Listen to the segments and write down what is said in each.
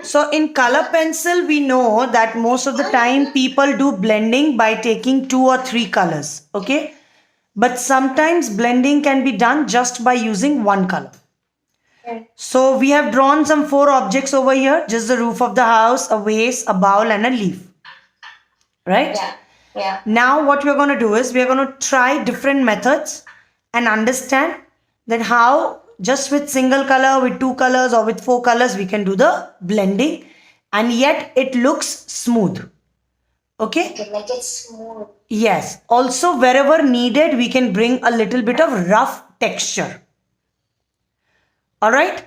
So in color pencil, we know that most of the time people do blending by taking 2 or 3 colors. Okay. But sometimes blending can be done just by using one color. So we have drawn some 4 objects over here. Just the roof of the house, a vase, a bowl and a leaf. Right? Yeah. Now what we're going to do is we're going to try different methods and understand that how just with single color, with 2 colors or with 4 colors, we can do the blending and yet it looks smooth. Okay? Like it's smooth. Yes. Also, wherever needed, we can bring a little bit of rough texture. Alright?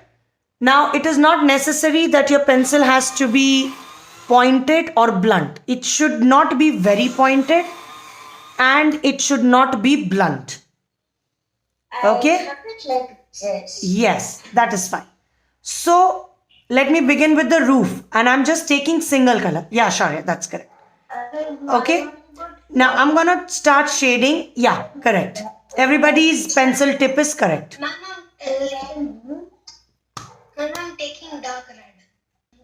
Now, it is not necessary that your pencil has to be pointed or blunt. It should not be very pointed and it should not be blunt. Okay? I have it like this. Yes, that is fine. So, let me begin with the roof and I'm just taking single color. Yeah, sure, yeah, that's correct. Okay? Now, I'm gonna start shading. Yeah, correct. Everybody's pencil tip is correct. I'm taking dark red.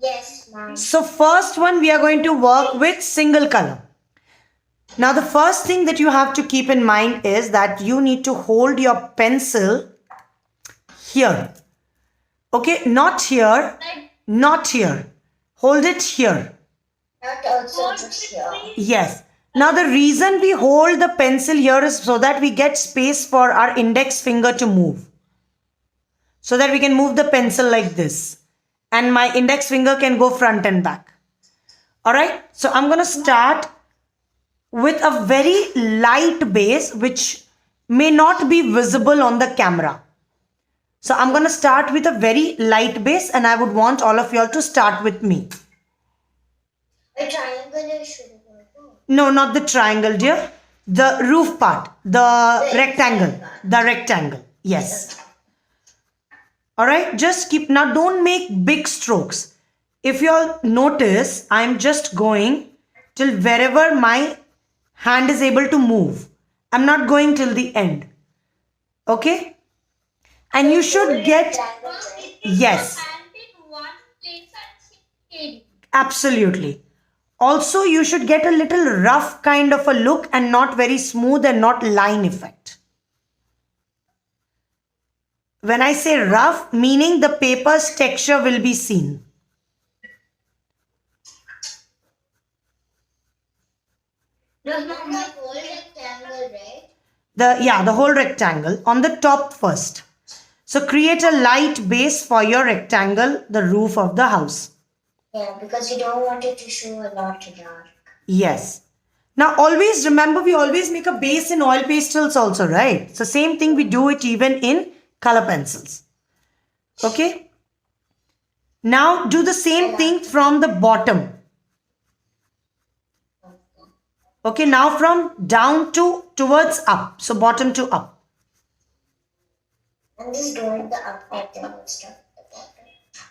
Yes, ma'am. So first one we are going to work with single color. Now the first thing that you have to keep in mind is that you need to hold your pencil here. Okay, not here, not here. Hold it here. Not also just here. Yes. Now the reason we hold the pencil here is so that we get space for our index finger to move. So that we can move the pencil like this. And my index finger can go front and back. Alright, so I'm going to start with a very light base which may not be visible on the camera. So I'm going to start with a very light base and I would want all of you all to start with me. A triangle should go. No, not the triangle, dear. The roof part, the rectangle. The rectangle, yes. Alright, just keep, now don't make big strokes. If you all notice, I'm just going till wherever my hand is able to move. I'm not going till the end. Okay? And you should get, yes, absolutely. Also, you should get a little rough kind of a look and not very smooth and not line effect. When I say rough, meaning the paper's texture will be seen. Does not the whole rectangle, right? The whole rectangle on the top first. So create a light base for your rectangle, the roof of the house. Yeah, because you don't want it to show a lot dark. Yes. Now always remember, we always make a base in oil pastels also, right? So same thing we do it even in color pencils. Okay. Now do the same thing from the bottom. Okay, now from down to towards up. So bottom to up. I'm just doing the up bottom stuff.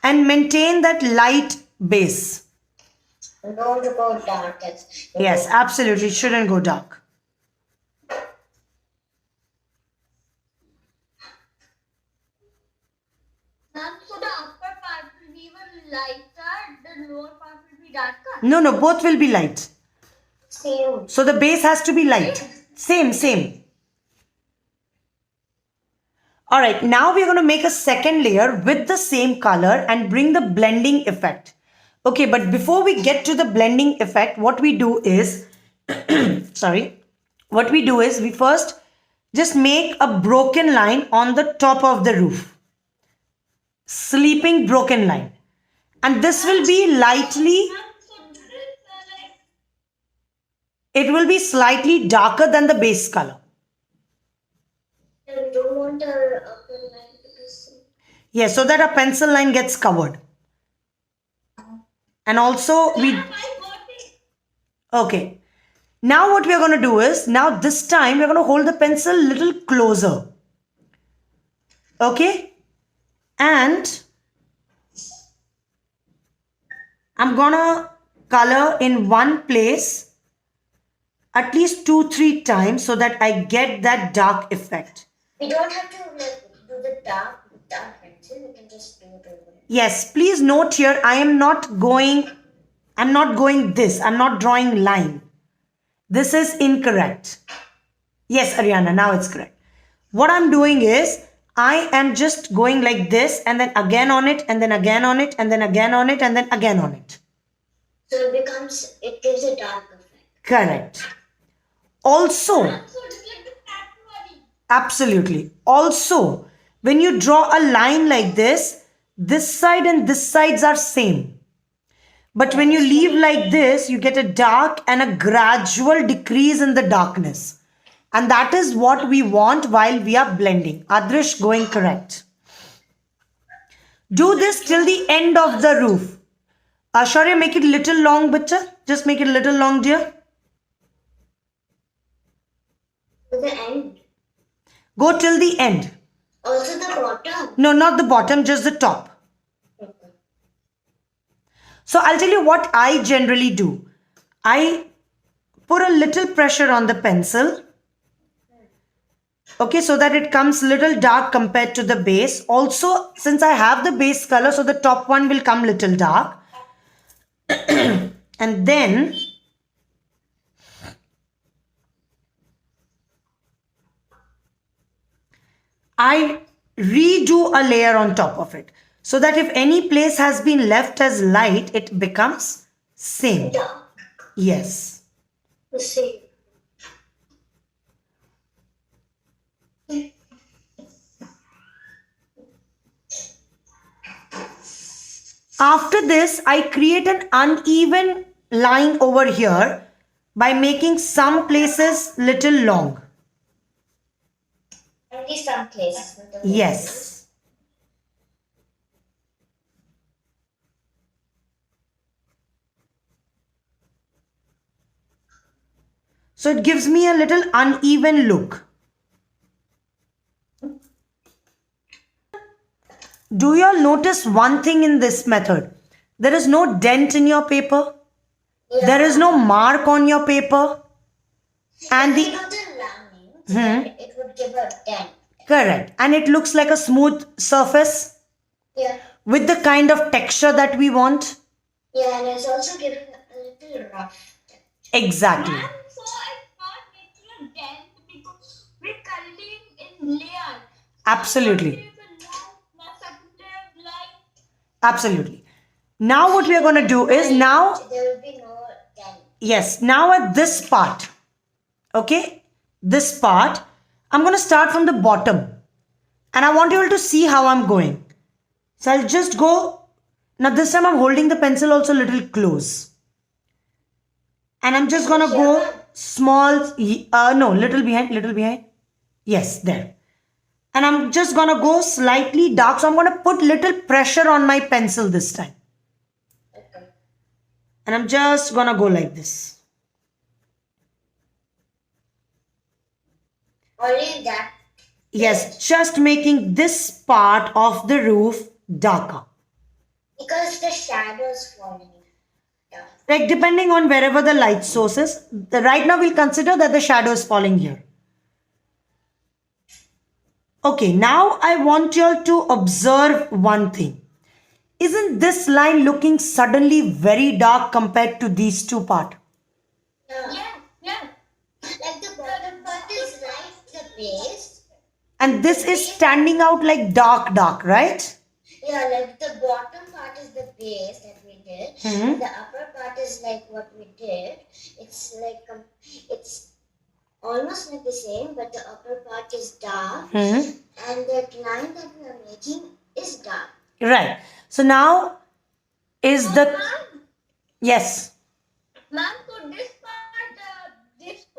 And maintain that light base. Don't go dark. Yes, absolutely. It shouldn't go dark. So the upper part will be even lighter, the lower part will be darker. No, both will be light. Same. So the base has to be light. Same. Alright, now we're going to make a second layer with the same color and bring the blending effect. Okay, but before we get to the blending effect, what we do is, what we do is we first just make a broken line on the top of the roof. Sleeping broken line. And this will be lightly, it will be slightly darker than the base color. We don't want our upper line to be seen. Yes, so that a pencil line gets covered. And also we... Okay. Now what we are going to do is, now this time we are going to hold the pencil a little closer. Okay. And I'm going to color in one place at least 2-3 times so that I get that dark effect. We don't have to do the dark dark pencil, we can just do it over it. Yes, please note here, I'm not going this. I'm not drawing line. This is incorrect. Yes, Ariana, now it's correct. What I'm doing is, I am just going like this and then again on it and then again on it and then again on it and then again on it. So it gives a dark effect. Correct. Also, So it's like the tattoo one. absolutely. Also, when you draw a line like this side and this sides are same. But when you leave like this, you get a dark and a gradual decrease in the darkness. And that is what we want while we are blending. Adrish, going correct. Do this till the end of the roof. Ashwarya, make it little long, bacha. Just make it little long, dear. To the end. Go till the end. Also the bottom. No, not the bottom, just the top. Okay. So I'll tell you what I generally do. I put a little pressure on the pencil. Okay, so that it comes little dark compared to the base. Also, since I have the base color, so the top one will come little dark. And then I redo a layer on top of it. So that if any place has been left as light, it becomes same. Dark. Yes. The same. After this, I create an uneven line over here by making some places little long. Only some places. Not the whole Yes. So it gives me a little uneven look. Do you all notice one thing in this method? There is no dent in your paper. Yeah. There is no mark on your paper. And If you the do the lines, then it would give a dent. correct. And it looks like a smooth surface Yeah. with the kind of texture that we want. Yeah, and it's also giving a little rough. Exactly. So it's not making a dent because we're coloring in layers. Absolutely. Absolutely. Now what we are going to do is now, There will be no dent. yes, now at this part, okay, this part, I'm going to start from the bottom and I want you all to see how I'm going. So I'll just go, now this time I'm holding the pencil also a little close. And I'm just going to go small, no, little behind. Yes, there. And I'm just going to go slightly dark. So I'm going to put little pressure on my pencil this time. Okay. And I'm just going to go like this. Only that. Yes, just making this part of the roof darker. Because the shadows falling down. Like depending on wherever the light source is. Right now we'll consider that the shadow is falling here. Okay, now I want you all to observe one thing. Isn't this line looking suddenly very dark compared to these two parts? Yeah. Like the bottom part is right, the base. And this is standing out like dark, right? Yeah, like the bottom part is the base that we did. Mhm. The upper part is like what we did. It's like it's almost like the same, but the upper part is dark, Mhm. and that line that we are making is dark. Right. So now is the... Yes. Ma'am, so this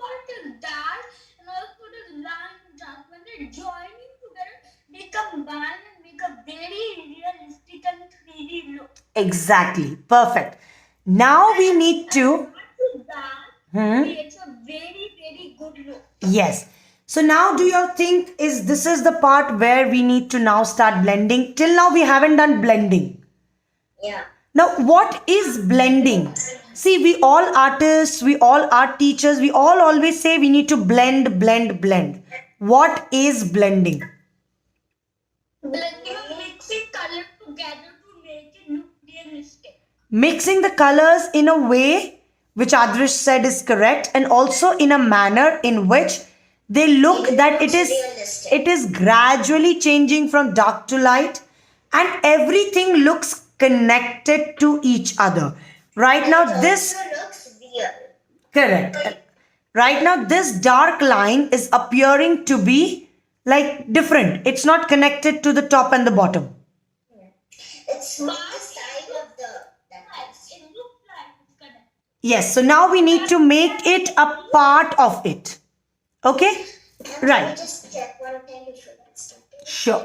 part is dark, and also this line is dark. When they join it together, they combine and make a very realistic and 3D look. Exactly. Perfect. Now we need to... That creates a very, very good look. Yes. So now do you think this is the part where we need to now start blending? Till now we haven't done blending. Yeah. Now what is blending? See, we all artists, we all art teachers, we all always say we need to blend. What is blending? Mixing color together to make it look realistic. Mixing the colors in a way which Adrish said is correct, and also in a manner in which they look that it is gradually changing from dark to light, and everything looks connected to each other. Right now this looks real. correct. Right now this dark line is appearing to be like different. It's not connected to the top and the bottom. It's not the side of the it looks like it's connected. Yes, so now we need to make it a part of it. Okay? Right. Just check one thing if it's Sure.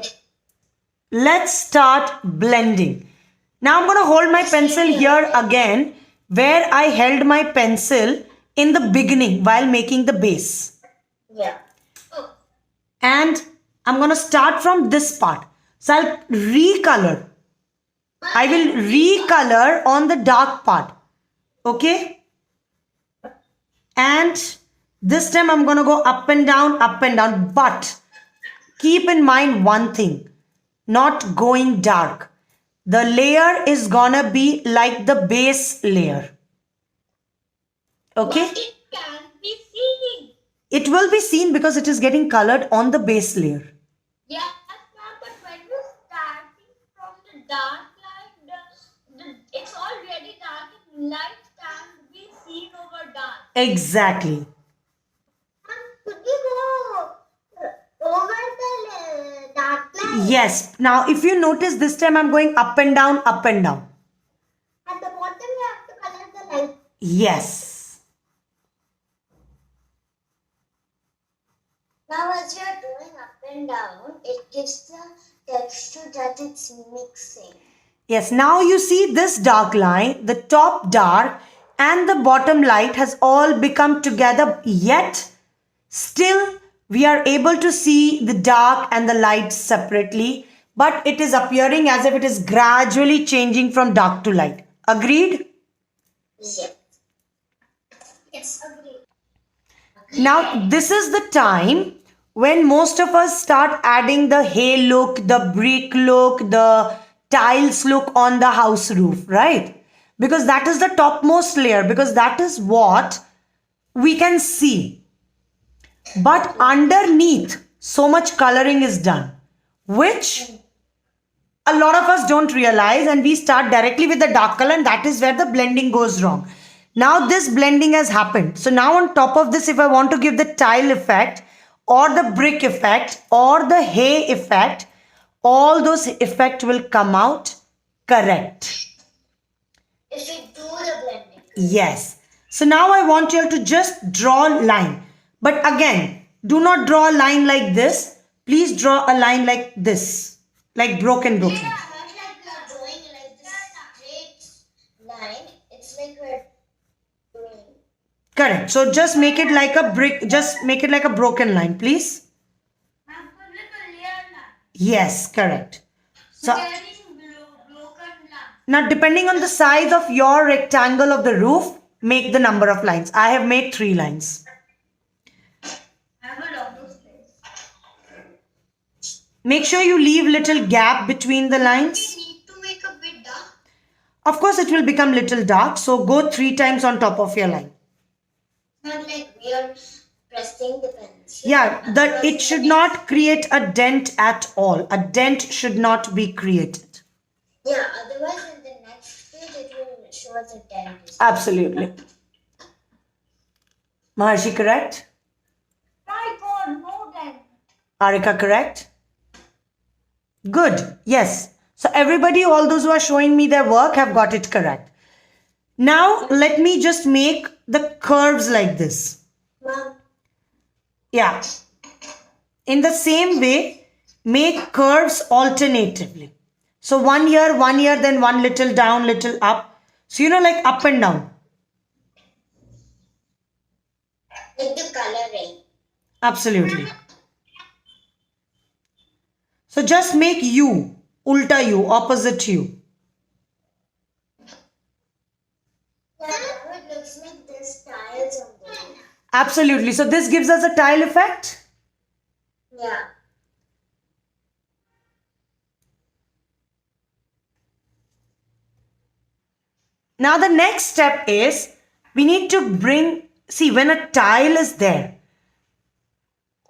Let's start blending. Now I'm going to hold my pencil here again where I held my pencil in the beginning while making the base. Yeah. Oh. And I'm going to start from this part. So I'll recolor. I will recolor on the dark part. Okay? And this time I'm going to go up and down. But keep in mind one thing. Not going dark. The layer is gonna be like the base layer. Okay? But it can't be seen. It will be seen because it is getting colored on the base layer. Yes, ma'am, but when you're starting from the dark light, it's already dark and light can't be seen over dark. Exactly. Could we go over the dark light? Yes. Now if you notice this time I'm going up and down. At the bottom you have to color the light. Yes. Now as you're doing up and down, it gives the texture that it's mixing. Yes. Now you see this dark line, the top dark and the bottom light has all become together, yet still we are able to see the dark and the light separately, but it is appearing as if it is gradually changing from dark to light. Agreed? Yes. Yes, agreed. Now this is the time when most of us start adding the hay look, the brick look, the tiles look on the house roof, right? Because that is the topmost layer, because that is what we can see. But underneath, so much coloring is done, which a lot of us don't realize, and we start directly with the dark color, and that is where the blending goes wrong. Now this blending has happened. So now on top of this, if I want to give the tile effect or the brick effect or the hay effect, all those effect will come out correct. If we do the blending. Yes. So now I want you all to just draw a line. But again, do not draw a line like this. Please draw a line like this. Like broken. Yeah, not like we're drawing like this straight line. It's like we're doing. Correct. So just make it like a brick. Just make it like a broken line, please. Yes, correct. So now depending on the size of your rectangle of the roof, make the number of lines. I have made 3 lines. Make sure you leave little gap between the lines. We need to make a bit dark. Of course, it will become little dark. So go 3 times on top of your line. Not like we are pressing the pencil. Yeah, it should not create a dent at all. A dent should not be created. Yeah, otherwise in the next page it will show us a dent. Absolutely. Maharshi, correct? My God, no dent. Arika, correct? Good. Yes. So everybody, all those who are showing me their work have got it correct. Now let me just make the curves like this. Mom. Yeah. In the same way, make curves alternatively. So one here, then one little down, little up. So like up and down. Like the coloring. Absolutely. So just make U, ulta U, opposite U. Yeah, now it looks like there's tiles on the roof. Absolutely. So this gives us a tile effect. Yeah. Now the next step is we need to see when a tile is there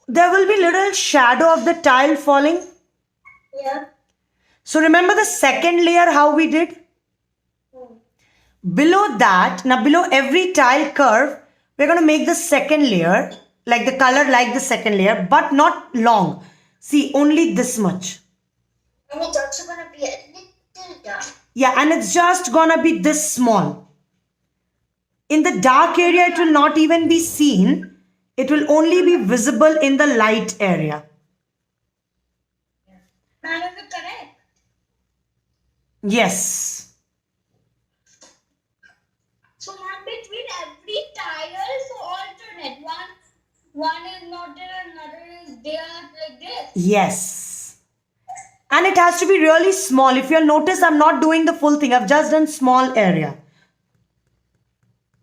will be little shadow of the tile falling. Yeah. So remember the second layer how we did? Below that, now below every tile curve, we're going to make the second layer, like the color like the second layer, but not long. See, only this much. And it's also gonna be a little dark. Yeah, and it's just gonna be this small. In the dark area, it will not even be seen. It will only be visible in the light area. Ma'am, is it correct? Yes. So, ma'am, between every tile, so alternate. One is not there, another is there, like this. Yes. And it has to be really small. If you'll notice, I'm not doing the full thing. I've just done small area.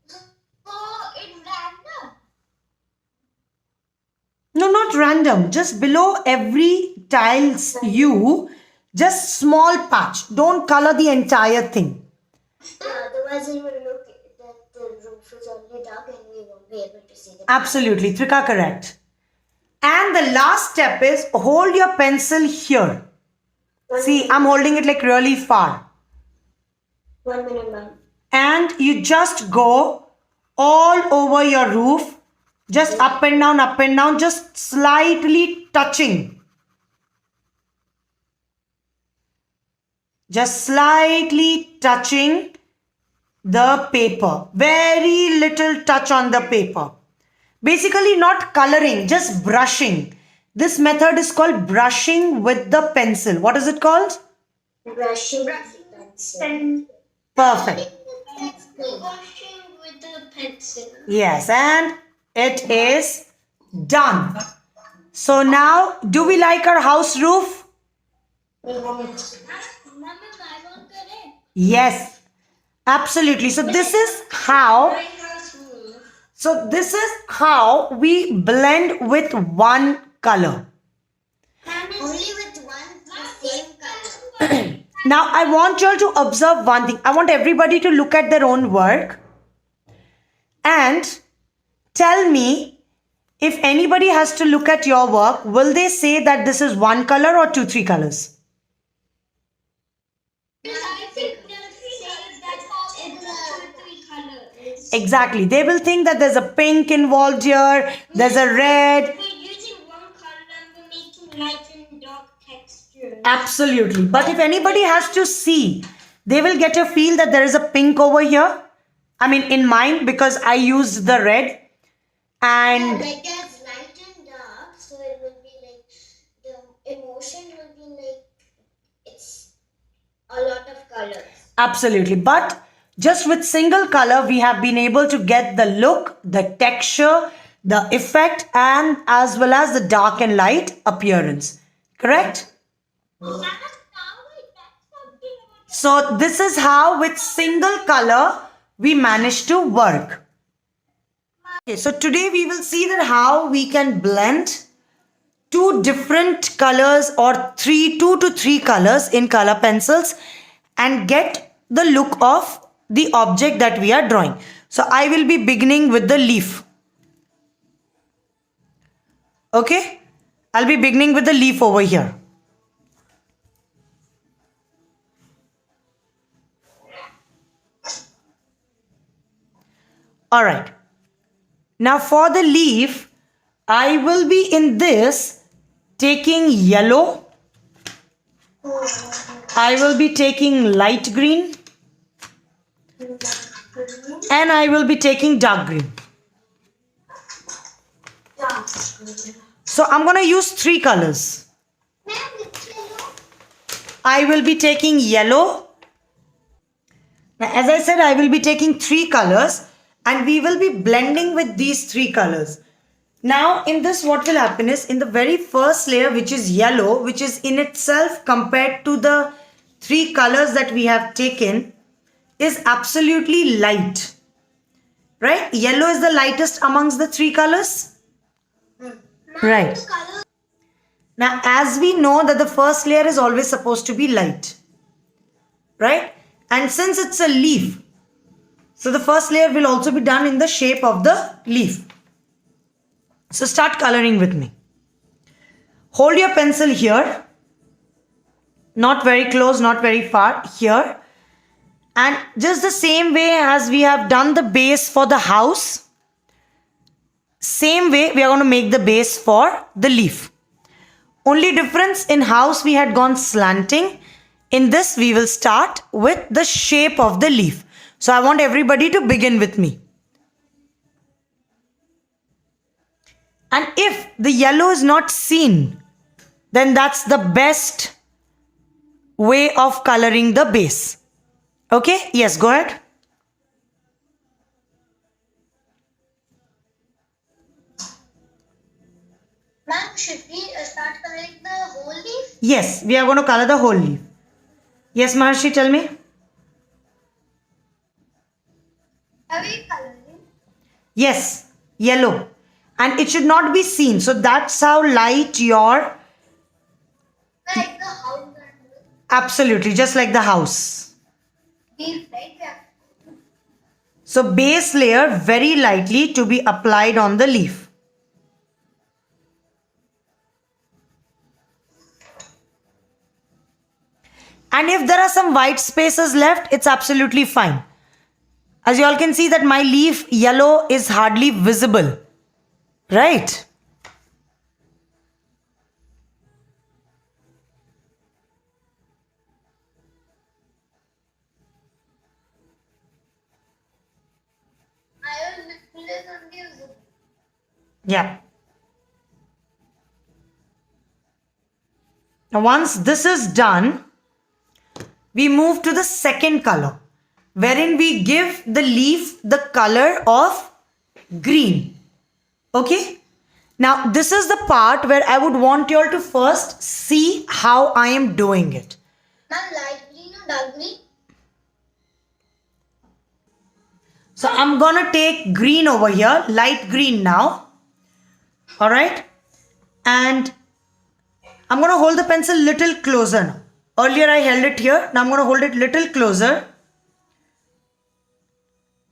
So, it's random. No, not random. Just below every tiles just small patch. Don't color the entire thing. Otherwise, it will look that the roof is only dark and we won't be able to see the Absolutely. Trika, correct. And the last step is hold your pencil here. See, I'm holding it like really far. 1 minute, ma'am. And you just go all over your roof. Just up and down, just slightly touching. Just slightly touching the paper. Very little touch on the paper. Basically not coloring, just brushing. This method is called brushing with the pencil. What is it called? Brushing with the pencil. Perfect. Brushing with the pencil. Yes, and it is done. So now, do we like our house roof? Yes, absolutely. So this is how we blend with one color. Only with the same color. Now I want you all to observe one thing. I want everybody to look at their own work and tell me if anybody has to look at your work, will they say that this is one color or two, three colors? I think they'll say that it's 2 colors. Exactly. They will think that there's a pink involved here, there's a red. We're using one color and we're making light and dark textures. Absolutely. But if anybody has to see, they will get a feel that there is a pink over here. I mean, in mine, because I used the red. And Like there's light and dark, so it will be like the emotion will be like it's a lot of colors. absolutely. But just with single color, we have been able to get the look, the texture, the effect, and as well as the dark and light appearance. Correct? So this is how with single color we manage to work. Okay, so today we will see that how we can blend two different colors or 2 to 3 colors in color pencils and get the look of the object that we are drawing. So I will be beginning with the leaf. Okay, I'll be beginning with the leaf over here. All right. Now for the leaf, I will be in this taking yellow. I will be taking light green. And I will be taking dark green. So I'm going to use 3 colors. I will be taking yellow. Now, as I said, I will be taking 3 colors. And we will be blending with these 3 colors. Now in this what will happen is in the very first layer, which is yellow, which is in itself compared to the 3 colors that we have taken, is absolutely light. Right? Yellow is the lightest amongst the 3 colors. Right. Now as we know that the first layer is always supposed to be light. Right? And since it's a leaf, So the first layer will also be done in the shape of the leaf. So start coloring with me. Hold your pencil here. Not very close, not very far. Here. And just the same way as we have done the base for the house, same way we are going to make the base for the leaf. Only difference, in house we had gone slanting. In this we will start with the shape of the leaf. So I want everybody to begin with me. And if the yellow is not seen, then that's the best way of coloring the base. Okay, yes, go ahead. Ma'am, should we start coloring the whole leaf? Yes, we are going to color the whole leaf. Yes, Maharshi, tell me. Are we coloring? Yes, yellow. And it should not be seen. So that's how light your... Like the house. Absolutely, just like the house. Leaf, right? Yeah. So base layer very lightly to be applied on the leaf. And if there are some white spaces left, it's absolutely fine. As you all can see that my leaf yellow is hardly visible. Right? I will listen on music. Yeah. Now once this is done, we move to the second color, wherein we give the leaf the color of green. Okay? Now this is the part where I would want you all to first see how I am doing it. Ma'am, light green or dark green? So I'm gonna take green over here, light green now. Alright? And I'm gonna hold the pencil little closer now. Earlier I held it here, now I'm gonna hold it little closer.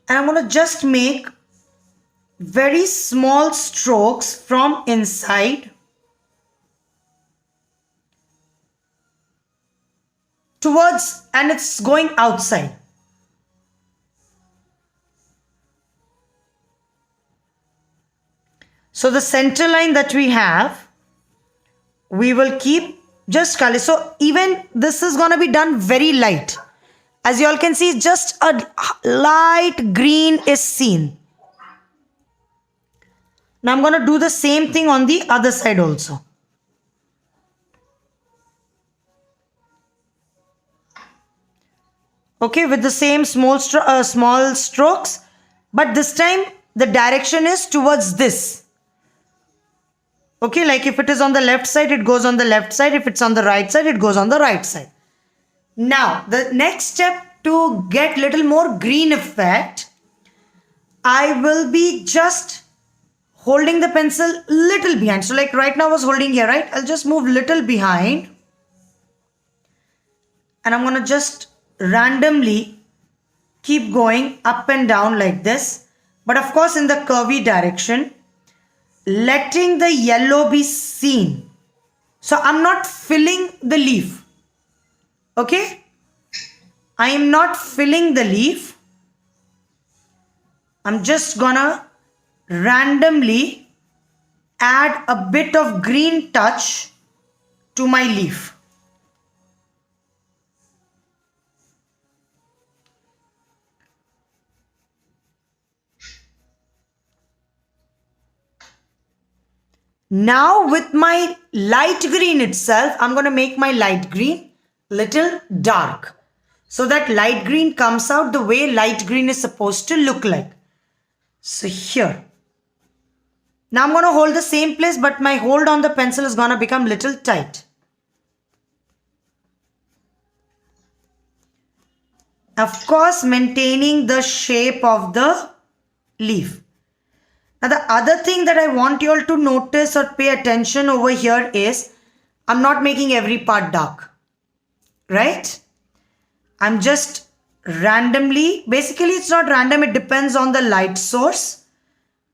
And I'm gonna just make very small strokes from inside towards, and it's going outside. So the center line that we have, we will keep just color. So even this is going to be done very light. As you all can see, just a light green is seen. Now I'm going to do the same thing on the other side also. Okay, with the same small strokes, but this time the direction is towards this. Okay, like if it is on the left side, it goes on the left side. If it's on the right side, it goes on the right side. Now, the next step to get little more green effect, I will be just holding the pencil little behind. So like right now I was holding here, right? I'll just move little behind. And I'm going to just randomly keep going up and down like this. But of course in the curvy direction, letting the yellow be seen. So I'm not filling the leaf. Okay? I am not filling the leaf. I'm just gonna randomly add a bit of green touch to my leaf. Now with my light green itself, I'm going to make my light green little dark. So that light green comes out the way light green is supposed to look like. So here. Now I'm going to hold the same place, but my hold on the pencil is going to become little tight. Of course, maintaining the shape of the leaf. Now the other thing that I want you all to notice or pay attention over here is I'm not making every part dark, right? I'm just randomly. Basically, it's not random, it depends on the light source.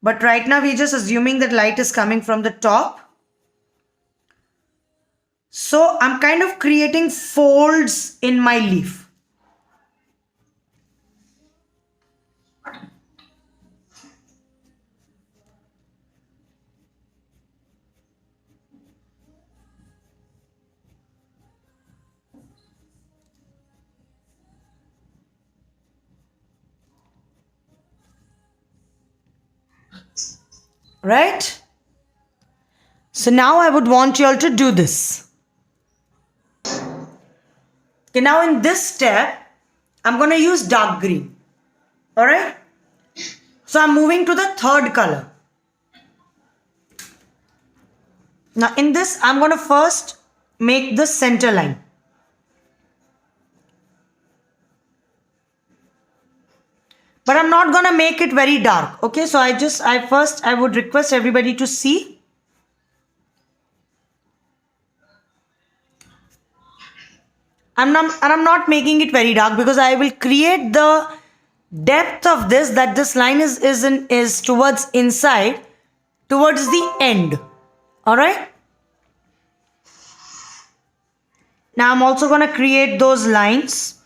But right now, we're just assuming that light is coming from the top. So I'm kind of creating folds in my leaf. Right? So now I would want you all to do this. Okay, now in this step, I'm going to use dark green. Alright? So I'm moving to the third color. Now in this, I'm going to first make the center line. But I'm not going to make it very dark. Okay, so I would request everybody to see. I'm not making it very dark because I will create the depth of this, that this line is towards inside, towards the end. All right. Now I'm also going to create those lines,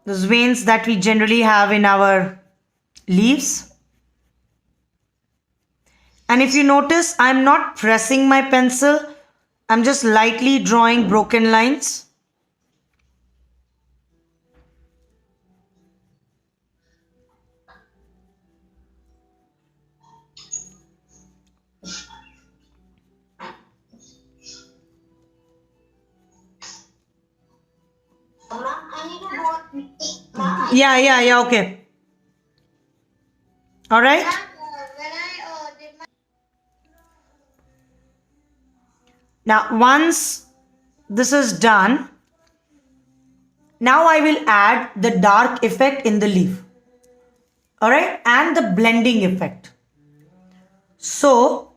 those veins that we generally have in our leaves. And if you notice, I'm not pressing my pencil. I'm just lightly drawing broken lines. Yeah, okay. All right. Now, once this is done, now I will add the dark effect in the leaf. All right, and the blending effect. So,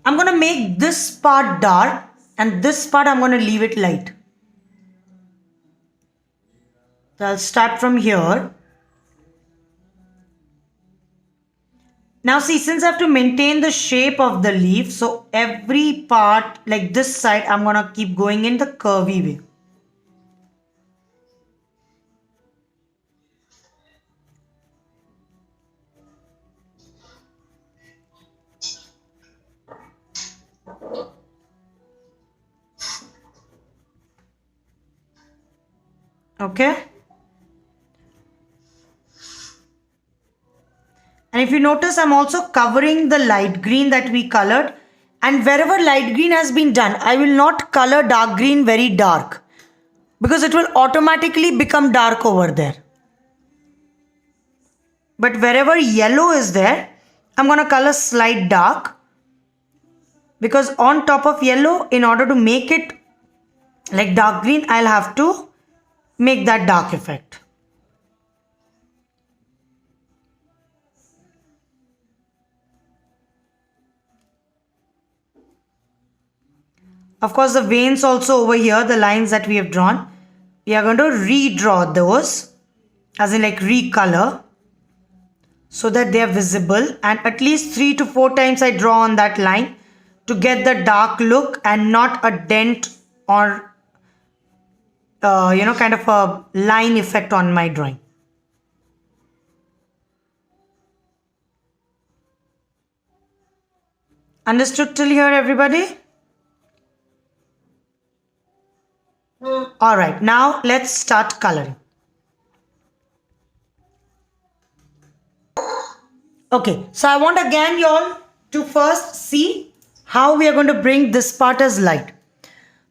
I'm going to make this part dark and this part I'm going to leave it light. So I'll start from here. Now see, since I have to maintain the shape of the leaf, so every part like this side, I'm going to keep going in the curvy way. Okay. And if you notice, I'm also covering the light green that we colored. And wherever light green has been done, I will not color dark green very dark, because it will automatically become dark over there. But wherever yellow is there, I'm going to color slight dark, because on top of yellow, in order to make it like dark green, I'll have to make that dark effect. Of course, the veins also over here, the lines that we have drawn, we are going to redraw those, as in like recolor, so that they are visible. And at least 3 to 4 times I draw on that line to get the dark look and not a dent or, kind of a line effect on my drawing. Understood till here, everybody? All right, now let's start coloring. Okay, so I want again you all to first see how we are going to bring this part as light.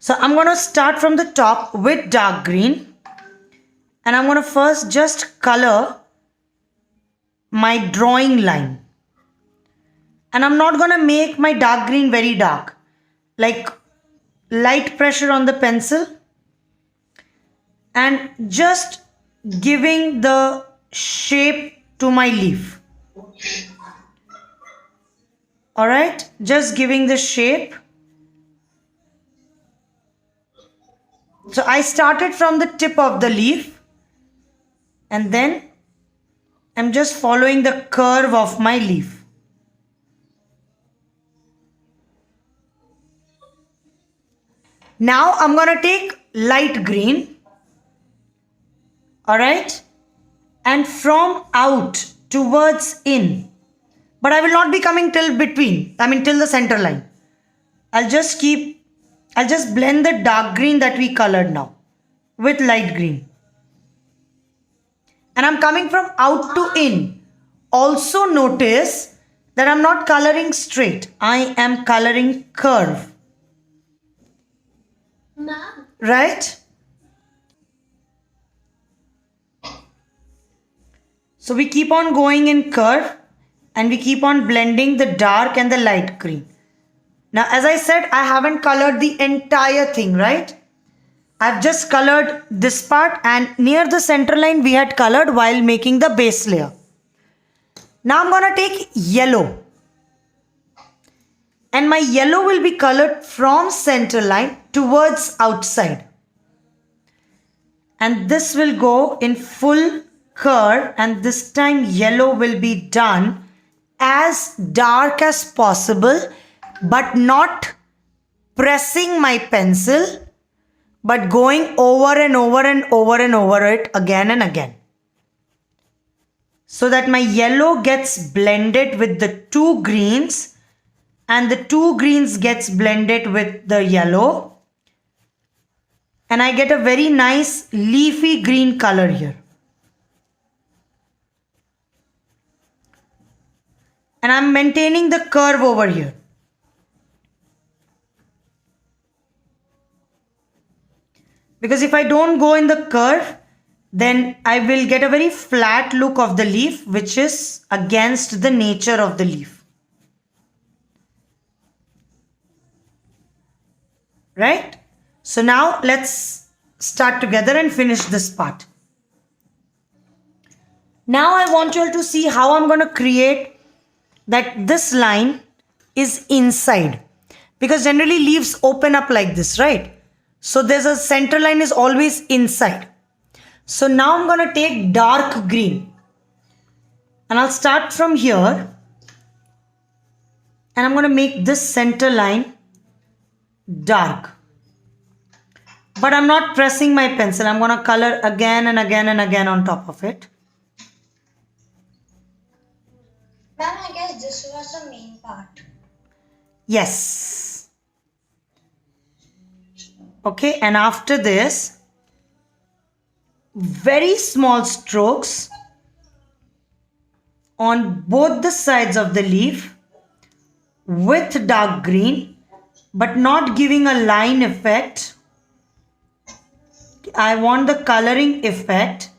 So I'm going to start from the top with dark green, and I'm going to first just color my drawing line. And I'm not going to make my dark green very dark, like light pressure on the pencil and just giving the shape to my leaf. All right, just giving the shape. So I started from the tip of the leaf And then I'm just following the curve of my leaf. Now I'm going to take light green. Alright? And from out towards in. But I will not be coming till till the center line. I'll just blend the dark green that we colored now with light green. And I'm coming from out to in. Also notice that I'm not coloring straight. I am coloring curve. Ma'am. Right? So we keep on going in curve and we keep on blending the dark and the light green. Now, as I said, I haven't colored the entire thing, right? I've just colored this part, and near the center line we had colored while making the base layer. Now I'm going to take yellow. And my yellow will be colored from center line towards outside. And this will go in full curve, and this time yellow will be done as dark as possible, but not pressing my pencil, but going over and over and over and over it again and again, so that my yellow gets blended with the two greens and the two greens gets blended with the yellow, and I get a very nice leafy green color here. And I'm maintaining the curve over here. Because if I don't go in the curve, then I will get a very flat look of the leaf, which is against the nature of the leaf. Right? So now let's start together and finish this part. Now I want you all to see how I'm going to create that this line is inside, because generally leaves open up like this, right? So there's a center line is always inside. So now I'm going to take dark green and I'll start from here, and I'm going to make this center line dark, but I'm not pressing my pencil. I'm going to color again and again and again on top of it. Ma'am, I guess this was the main part. Yes. Okay, and after this, very small strokes on both the sides of the leaf with dark green, but not giving a line effect. I want the coloring effect.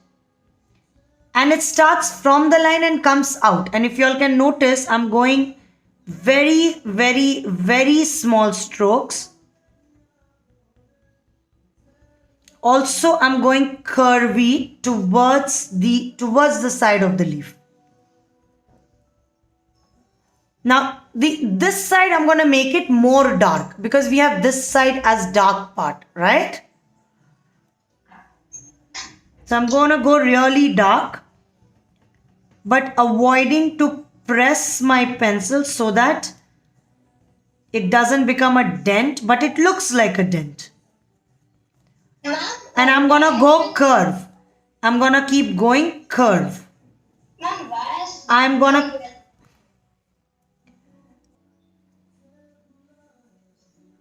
And it starts from the line and comes out. And if you all can notice, I'm going very, very, very small strokes. Also, I'm going curvy towards the side of the leaf. Now, this side I'm going to make it more dark, because we have this side as dark part, right? So I'm going to go really dark, but avoiding to press my pencil so that it doesn't become a dent, but it looks like a dent. And I'm going to go curve. I'm going to keep going curve. I'm going to...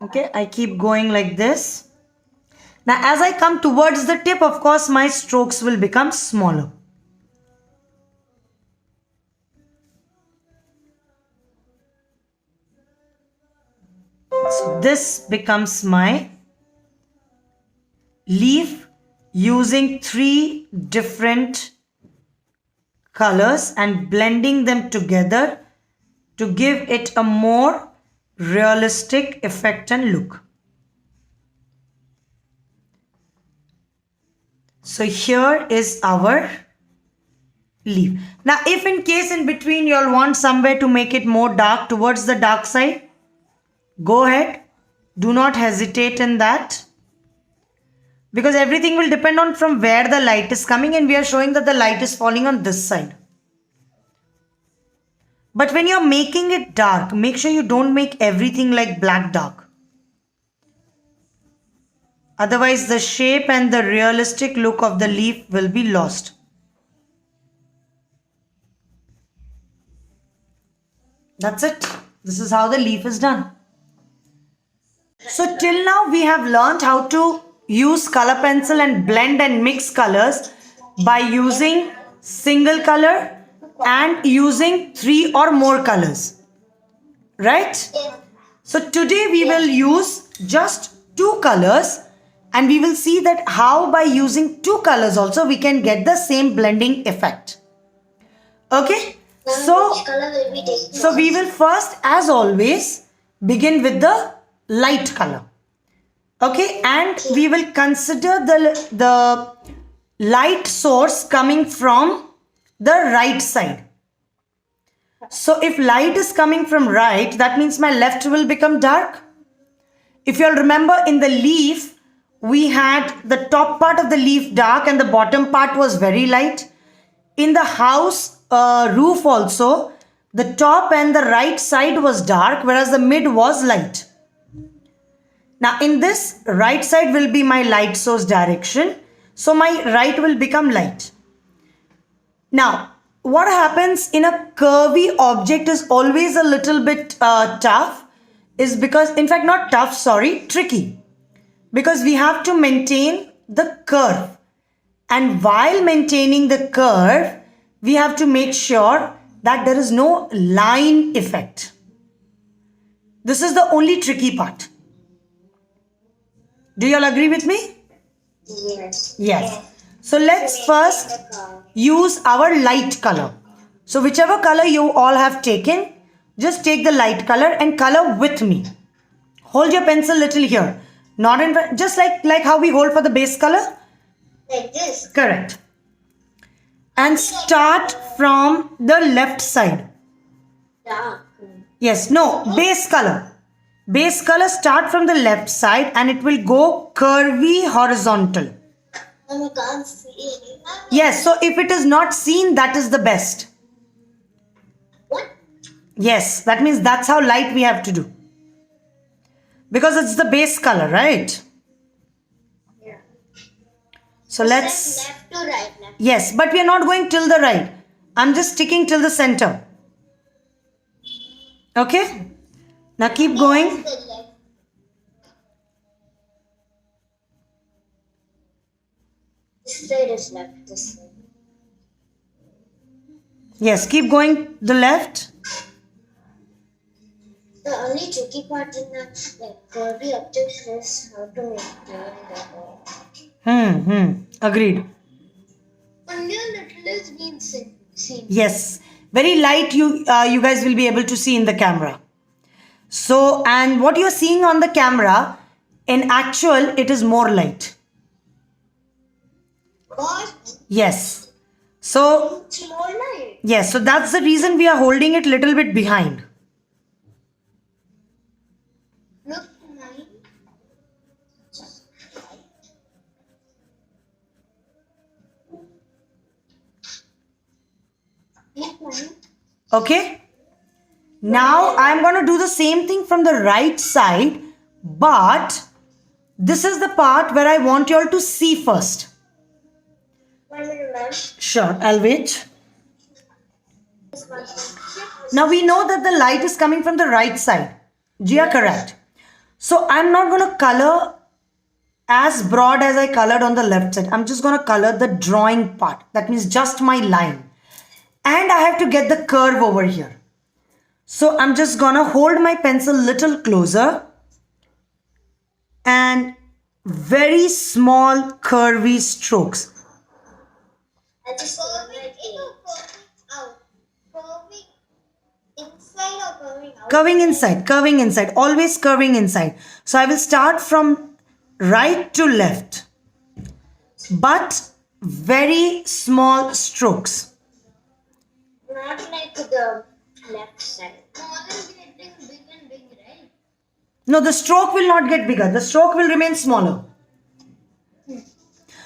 Okay, I keep going like this. Now, as I come towards the tip, of course, my strokes will become smaller. So this becomes my leaf using 3 different colors and blending them together to give it a more realistic effect and look. So here is our leaf. Now, if in case in between you all want somewhere to make it more dark towards the dark side, go ahead. Do not hesitate in that. Because everything will depend on from where the light is coming, and we are showing that the light is falling on this side. But when you're making it dark, make sure you don't make everything like black dark. Otherwise, the shape and the realistic look of the leaf will be lost. That's it. This is how the leaf is done. So till now we have learned how to use color pencil and blend and mix colors by using single color and using 3 or more colors. Right? So today we will use just 2 colors, and we will see that how by using 2 colors also we can get the same blending effect. Okay? So we will first, as always, begin with the light color. Okay, and we will consider the light source coming from the right side. So if light is coming from right, that means my left will become dark. If you'll remember, in the leaf, we had the top part of the leaf dark and the bottom part was very light. In the house roof also, the top and the right side was dark, whereas the mid was light. Now in this, right side will be my light source direction. So my right will become light. Now, what happens in a curvy object is always a little bit tough, is because, in fact, not tough, sorry, tricky. Because we have to maintain the curve. And while maintaining the curve, we have to make sure that there is no line effect. This is the only tricky part. Do you all agree with me? Yes. Yes. So let's first use our light color. So whichever color you all have taken, just take the light color and color with me. Hold your pencil little here. Not in front, just like how we hold for the base color. Like this. Correct. And start from the left side. Dark. Yes, no, base color. Base color start from the left side and it will go curvy horizontal. I can't see it. Yes, so if it is not seen, that is the best. What? Yes, that means that's how light we have to do. Because it's the base color, right? Yeah. So let's... Left to right. Left. Yes, but we are not going till the right. I'm just sticking till the center. Okay? Now keep going. The left. This side is left. This side. Yes, keep going the left. The only tricky part in the curvy objects is how to maintain the Agreed. only a little is being seen. Yes, very light you guys will be able to see in the camera. So, and what you're seeing on the camera, in actual, it is more light. What? Yes. So, It's more light. yes, so that's the reason we are holding it little bit behind. Look, mine. Look, mine. Okay? Now, I'm going to do the same thing from the right side, but this is the part where I want you all to see first. 1 minute, ma'am. Sure, I'll wait. This one. Now we know that the light is coming from the right side. Gia, correct. So I'm not going to color as broad as I colored on the left side. I'm just going to color the drawing part. That means just my line. And I have to get the curve over here. So I'm just going to hold my pencil little closer. And very small curvy strokes. I just curving out. Curving inside or curving out? Curving inside, always curving inside. So I will start from right to left, but very small strokes. Not like the left side. Smaller getting big and big, right? No, the stroke will not get bigger. The stroke will remain smaller.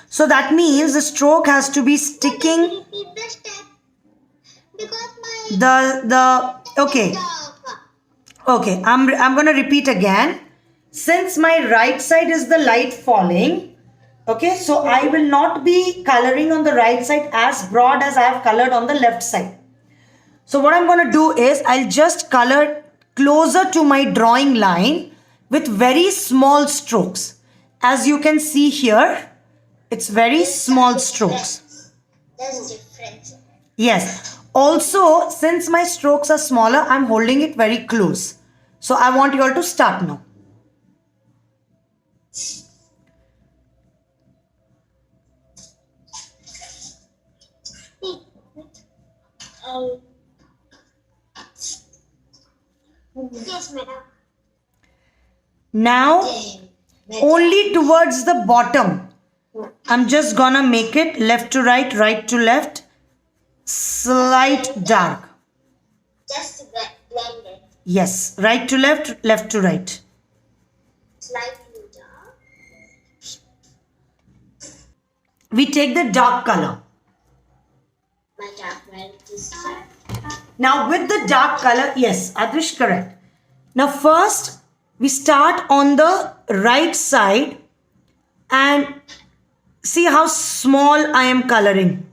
So that means the stroke has to be sticking Repeat the step because my the okay. Okay, I'm going to repeat again. Since my right side is the light falling, okay, so I will not be coloring on the right side as broad as I have colored on the left side. So what I'm going to do is I'll just color closer to my drawing line with very small strokes. As you can see here, it's very small strokes. There's difference. Yes. Also, since my strokes are smaller, I'm holding it very close. So I want you all to start now. Yes, madam. Now, only towards the bottom, I'm just gonna make it left to right to left, slight dark. Just blend it. Yes, right to left to right. Slightly dark. We take the dark color. My dark red is Now with the dark color, yes, Adrish, correct. Now first, we start on the right side and see how small I am coloring.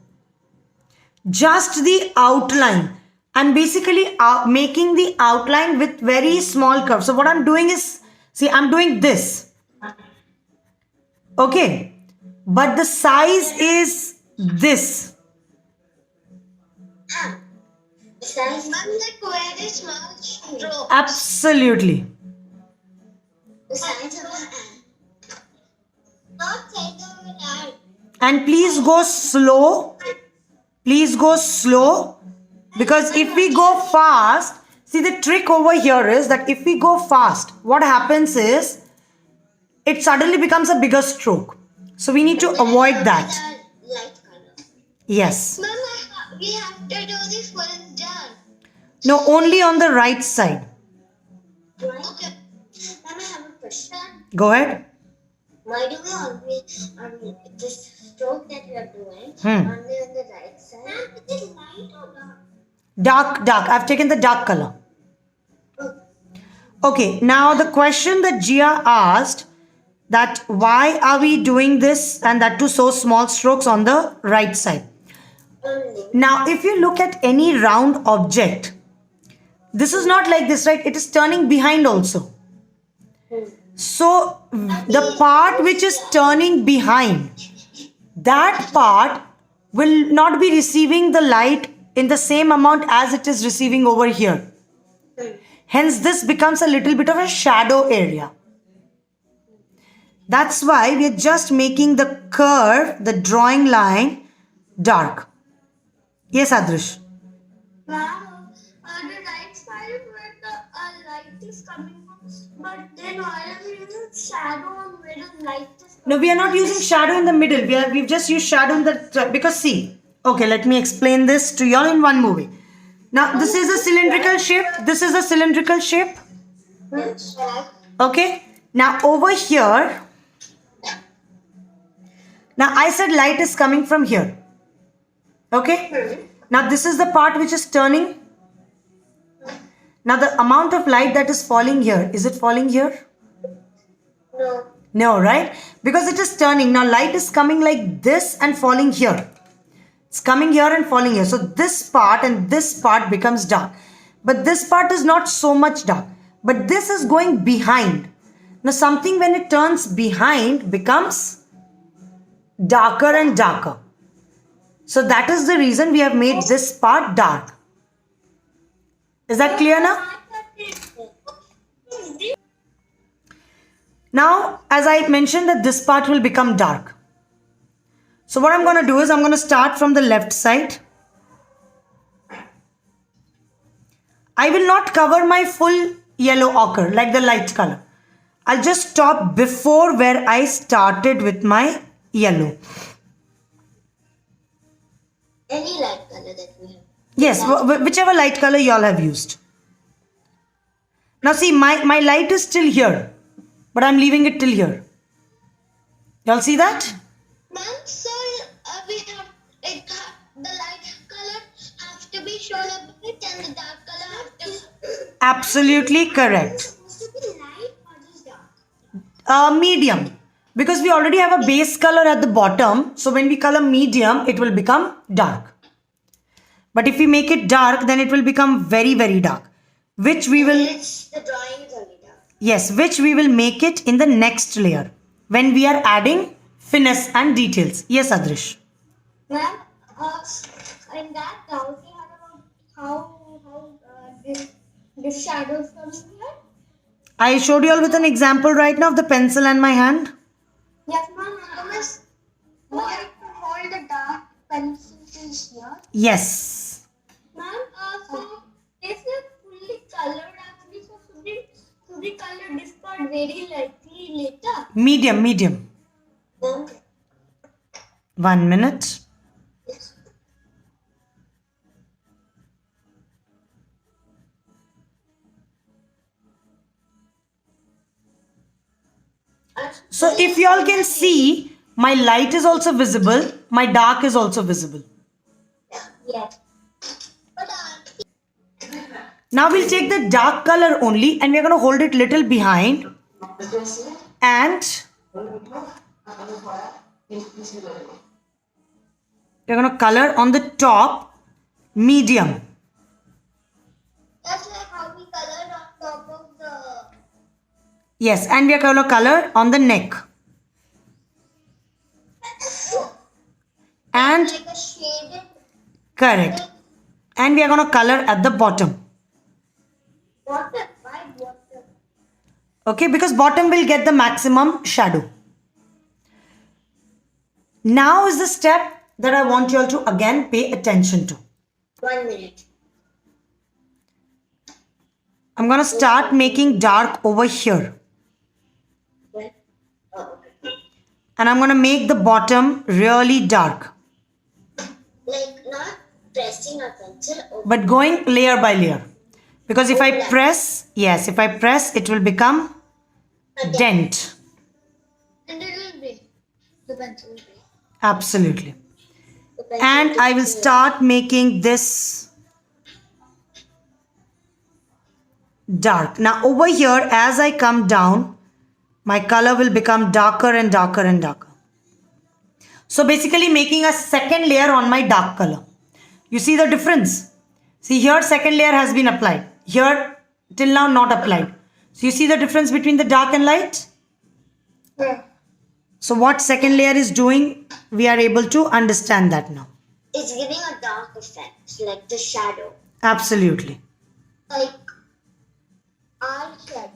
Just the outline. I'm basically making the outline with very small curves. So what I'm doing is, see, I'm doing this. Okay. But the size is this. the size. I'm like very small stroke. Absolutely. The size of an ant. Not size of an ant. And please go slow. Please go slow. Because if we go fast, see, the trick over here is that if we go fast, what happens is it suddenly becomes a bigger stroke. So we need to avoid that. Light color. Yes. Mama, we have to do this one done. No, only on the right side. Okay. Mama, I have a question. Go ahead. Why do we always this stroke that we are doing Hmm. only on the right side? Ma'am, it is light or dark? Dark. I've taken the dark color. Okay, now the question that Gia asked, that why are we doing this and that too so small strokes on the right side. Only. Now, if you look at any round object, this is not like this, right? It is turning behind also. So, the part which is turning behind, that part will not be receiving the light in the same amount as it is receiving over here. Hence, this becomes a little bit of a shadow area. That's why we are just making the curve, the drawing line, dark. Yes, Adrish. Wow, the right side where the light is coming from, but then why are we using shadow on where the light is coming? No, we are not using shadow in the middle. We've just used shadow in the because see. Okay, let me explain this to you all in one movie. Now, this is a cylindrical shape. This is a cylindrical shape. Okay. Now, over here. Now, I said light is coming from here. Okay. Now, this is the part which is turning. Now, the amount of light that is falling here. Is it falling here? No. No, right? Because it is turning. Now, light is coming like this and falling here. It's coming here and falling here. So, this part and this part becomes dark. But this part is not so much dark. But this is going behind. Now, something when it turns behind becomes darker and darker. So, that is the reason we have made this part dark. Is that clear now? Now, as I mentioned that this part will become dark. So what I'm going to do is I'm going to start from the left side. I will not cover my full yellow ochre like the light color. I'll just stop before where I started with my yellow. Any light color that we have. Yes, whichever light color you all have used. Now see, my light is still here, but I'm leaving it till here. Y'all see that? Ma'am, so we have the light color have to be shown a bit and the dark color have to. Absolutely correct. Supposed to be light or just dark? Medium. Because we already have a base color at the bottom. So when we color medium, it will become dark. But if we make it dark, then it will become very, very dark. Which we will, The drawing is only dark. yes, which we will make it in the next layer. When we are adding finesse and details. Yes, Adrish. Ma'am, in that doubt we had about how this shadows come here. I showed you all with an example right now of the pencil and my hand. Yes, ma'am. Why to hold the dark pencils here? Yes. Ma'am, so this is fully colored actually, so should we color this part very lightly later? Medium, medium. Ma'am, 1 minute. yes. So if you all can see, my light is also visible. My dark is also visible. Yes. But Now we'll take the dark color only and we're going to hold it little behind. And we're going to color on the top medium. that's like how we colored on top of the. Yes, and we are going to color on the neck. And Like a shaded. correct. And we are going to color at the bottom. Water. Why water? Okay, because bottom will get the maximum shadow. Now is the step that I want you all to again pay attention to. 1 minute. I'm going to start making dark over here. When? Oh, okay. And I'm going to make the bottom really dark. Like not pressing a pencil over. But going layer by layer. Because if I press, yes, if I press, it will become a dent. And it will be. The pencil will be. Absolutely. The pencil And I will start making this dark. Now over here, as I come down, my color will become darker and darker and darker. So basically making a second layer on my dark color. You see the difference? See here, second layer has been applied. Here, till now not applied. So you see the difference between the dark and light? Yeah. So what second layer is doing, we are able to understand that now. It's giving a dark effect, like the shadow. Absolutely. Like our shadow.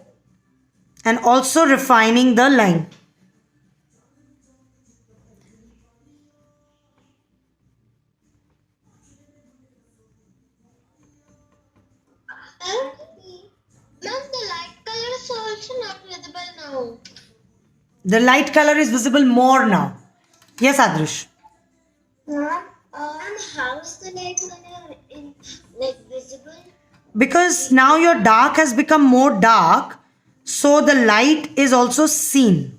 And also refining the line. Ma'am, the light color is also not visible now. The light color is visible more now. Yes, Adrish. Ma'am, and how is the light color like visible? Because now your dark has become more dark, so the light is also seen.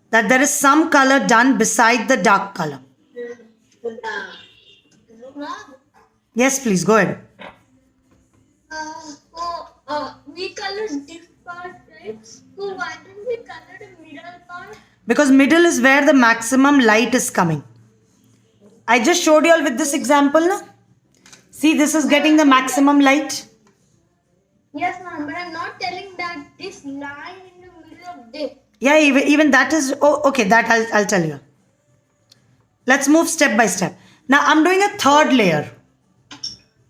That there is some color done beside the dark color. Ma'am, Yes, please go ahead. We colored this part, right? So why don't we color the middle part? Because middle is where the maximum light is coming. I just showed you all with this example. Na? See, this is getting the maximum light. Yes, ma'am, but I'm not telling that this line in the middle of this. Yeah, even that is, oh, okay, that I'll tell you. Let's move step by step. Now I'm doing a third layer.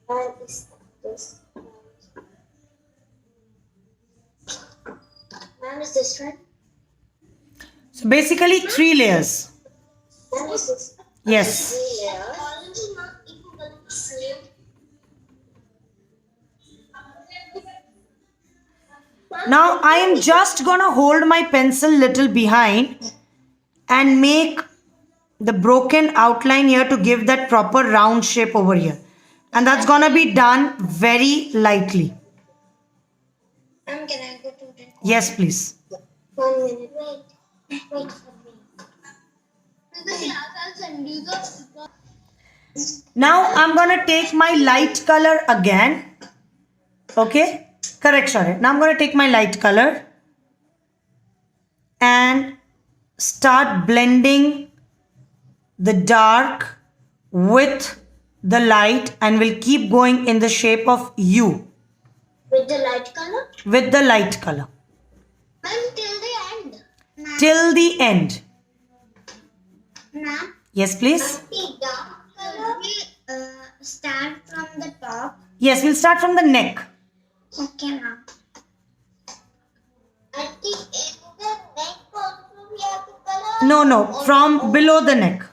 and is this? Ma'am, is this one? So basically 3 layers. Ma'am, is this? Yes. Orange is not equal to same. Now I am just gonna hold my pencil little behind and make the broken outline here to give that proper round shape over here. And that's gonna be done very lightly. Ma'am, can I go to the Yes, please. 1 minute? Wait for me. Now I'm gonna take my light color again. Okay, correct, sorry. Now I'm gonna take my light color and start blending the dark with the light, and will keep going in the shape of U With the light color? with the light color Ma'am, till the end. till the end. Ma'am, Yes, please. the dark color will start from the top. Yes, we'll start from the neck. Okay, ma'am. At the end, the neck also we have to color. No, from below the neck.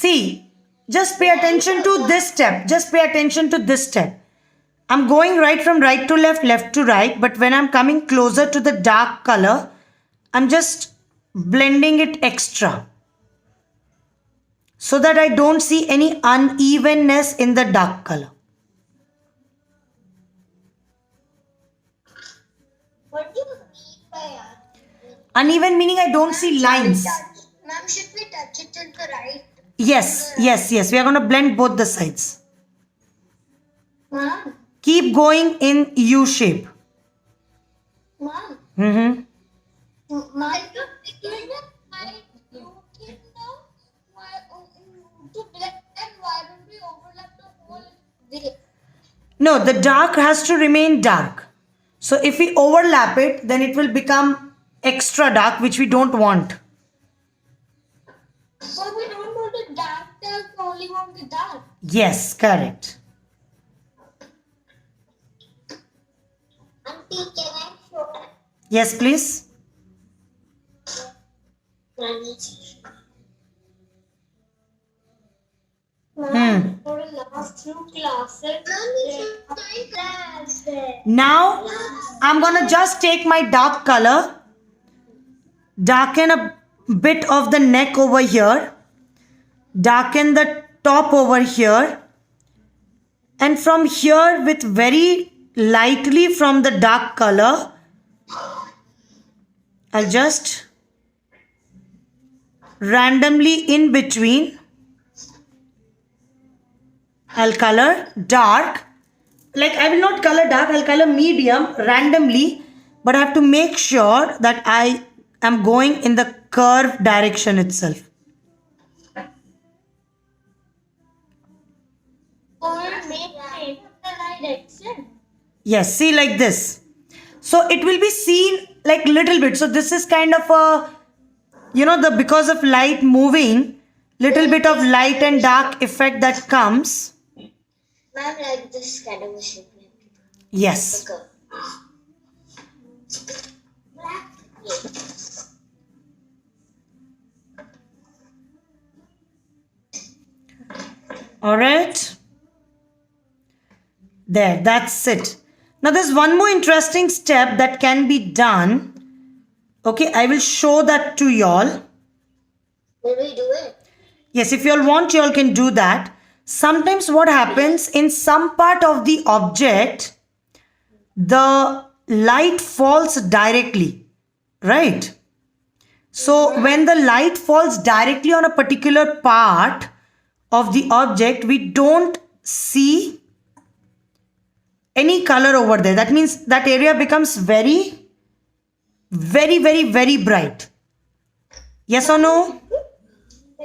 See, just pay attention to this step. Just pay attention to this step. I'm going right from right to left, left to right. But when I'm coming closer to the dark color, I'm just blending it extra, so that I don't see any unevenness in the dark color. What do you mean by that? Uneven meaning I don't see lines. Ma'am, should we touch it till the right? Yes. We are going to blend both the sides. Ma'am, Keep going in U shape. ma'am, Mm-hmm. ma'am, you begin my you can now to black and why don't we overlap the whole way? No, the dark has to remain dark. So if we overlap it, then it will become extra dark, which we don't want. So we don't want the dark dark, only want the dark. Yes, correct. Auntie, can I show that? Yes, please. For the last few classes, Now I'm gonna just take my dark color, darken a bit of the neck over here, darken the top over here, and from here with very lightly from the dark color, I'll just randomly in between, I'll color dark. Like I will not color dark, I'll color medium randomly, but I have to make sure that I am going in the curve direction itself. or make shape of the direction. Yes, see like this. So it will be seen like little bit. So this is kind of a, the because of light moving, little bit of light and dark effect that comes. Ma'am, like this kind of a shape. Yes. All right. There, that's it. Now there's one more interesting step that can be done. Okay, I will show that to y'all. Will we do it? Yes, if y'all want, y'all can do that. Sometimes what happens in some part of the object, the light falls directly, right? So when the light falls directly on a particular part of the object, we don't see any color over there. That means that area becomes very, very, very, very bright. Yes or no? I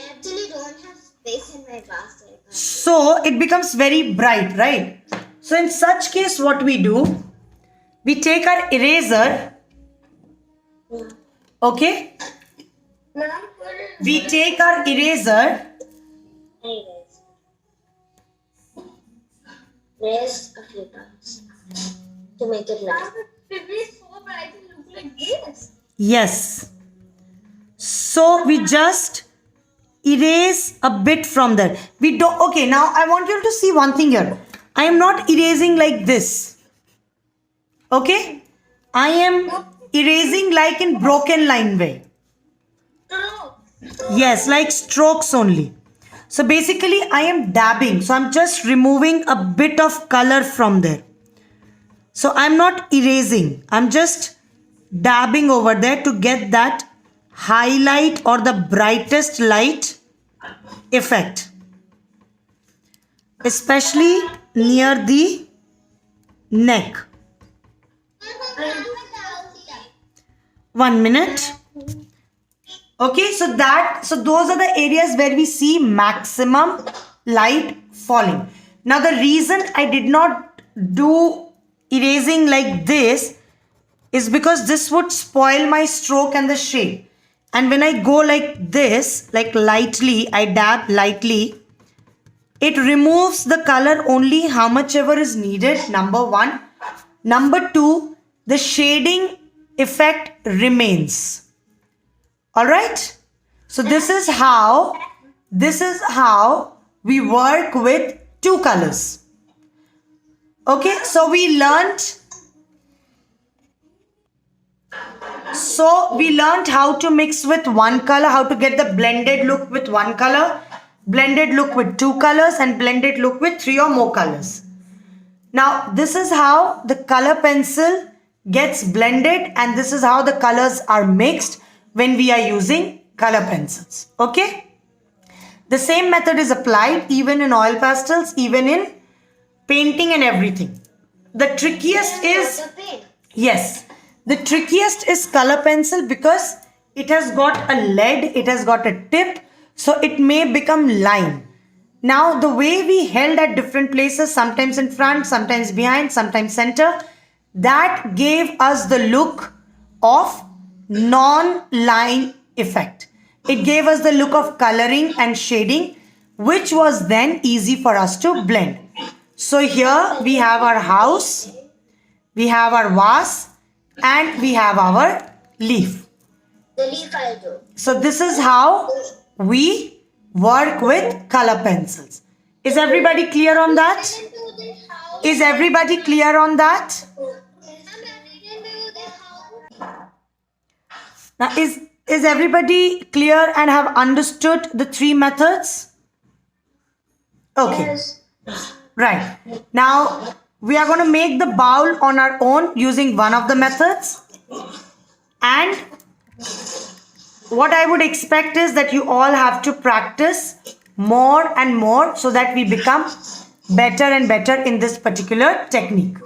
actually don't have space in my basket. So it becomes very bright, right? So in such case, what we do, we take our eraser, okay? Ma'am, We take our eraser, raise a few times to make it light. It is so bright and look like this. yes. So we just erase a bit from there. We don't, okay, now I want you to see one thing here. I am not erasing like this. Okay? I am erasing like in broken line way. No. Yes, like strokes only. So basically I am dabbing. So I'm just removing a bit of color from there. So I'm not erasing. I'm just dabbing over there to get that highlight or the brightest light effect, especially near the neck. 1 minute. Okay, so those are the areas where we see maximum light falling. Now the reason I did not do erasing like this is because this would spoil my stroke and the shade. And when I go like this, like lightly, I dab lightly, it removes the color only how much ever is needed, number one. Number two, the shading effect remains. All right. So this is how we work with two colors. Okay. So we learned how to mix with one color, how to get the blended look with one color, blended look with two colors, and blended look with three or more colors. Now this is how the color pencil gets blended, and this is how the colors are mixed when we are using color pencils. Okay. The same method is applied even in oil pastels, even in painting and everything. The trickiest is, yes, the trickiest is color pencil because it has got a lead, it has got a tip, so it may become line. Now the way we held at different places, sometimes in front, sometimes behind, sometimes center, that gave us the look of non-line effect. It gave us the look of coloring and shading, which was then easy for us to blend. So here we have our house, we have our vase, and we have our leaf. The leaf I'll do. So this is how we work with color pencils. Is everybody clear on that? Is everybody clear on that? Now is everybody clear and have understood the three methods? Okay. Yes. Right. Now we are going to make the bowl on our own using one of the methods. And what I would expect is that you all have to practice more and more so that we become better and better in this particular technique.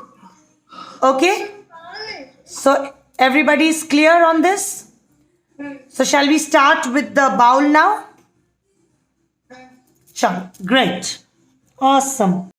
Okay? So everybody is clear on this? So shall we start with the bowl now? Sure. Great. Awesome.